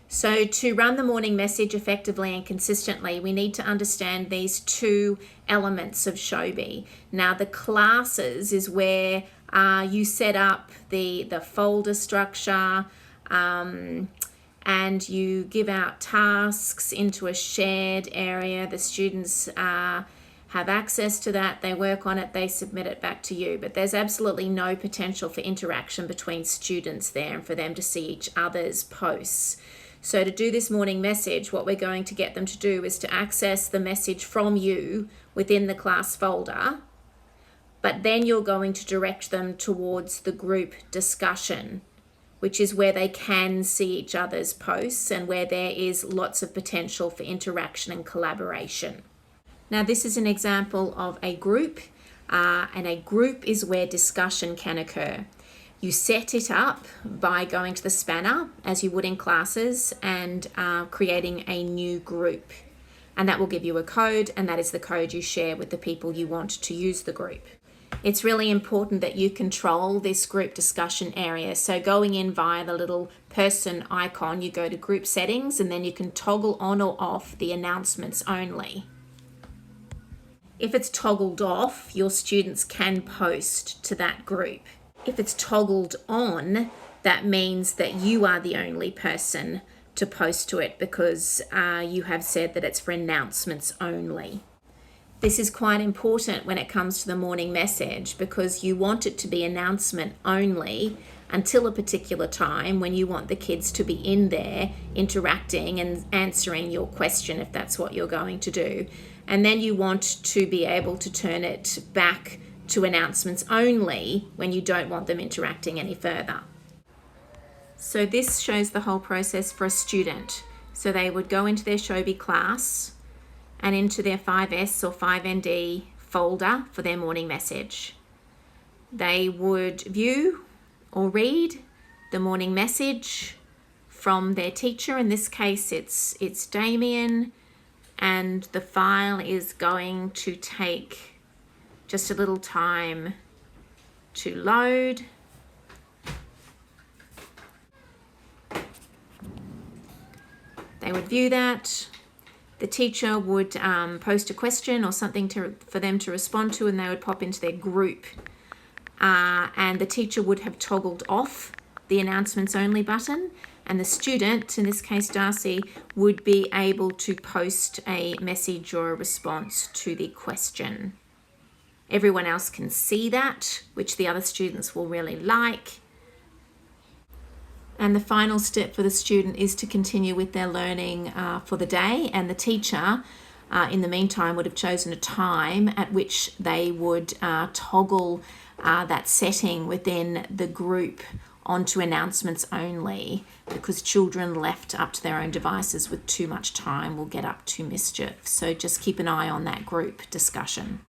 So to run the morning message effectively and consistently, we need to understand these two elements of Showbie. Now, the classes is where you set up the folder structure, and you give out tasks into a shared area. The students have access to that, they work on it, they submit it back to you. But there's absolutely no potential for interaction between students there and for them to see each other's posts. So to do this morning message, what we're going to get them to do is to access the message from you within the class folder, but then you're going to direct them towards the group discussion, which is where they can see each other's posts and where there is lots of potential for interaction and collaboration. Now, this is an example of a group, and a group is where discussion can occur. You set it up by going to the spanner, as you would in classes, and creating a new group. And that will give you a code, and that is the code you share with the people you want to use the group. It's really important that you control this group discussion area. So going in via the little person icon, you go to group settings, and then you can toggle on or off the announcements only. If it's toggled off, your students can post to that group. If it's toggled on, that means that you are the only person to post to it because you have said that it's for announcements only. This is quite important when it comes to the morning message because you want it to be announcement only until a particular time when you want the kids to be in there interacting and answering your question if that's what you're going to do. And then you want to be able to turn it back to announcements only when you don't want them interacting any further. So this shows the whole process for a student. So they would go into their Showbie class and into their 5S or 5ND folder for their morning message. They would view or read the morning message from their teacher. In this case, it's Damien, and the file is going to take just a little time to load. They would view that. The teacher would post a question or something for them to respond to, and they would pop into their group. And the teacher would have toggled off the announcements only button, and the student, in this case Darcy, would be able to post a message or a response to the question. Everyone else can see that, which the other students will really like. And the final step for the student is to continue with their learning for the day, and the teacher, in the meantime, would have chosen a time at which they would toggle that setting within the group onto announcements only, because children left up to their own devices with too much time will get up to mischief. So just keep an eye on that group discussion.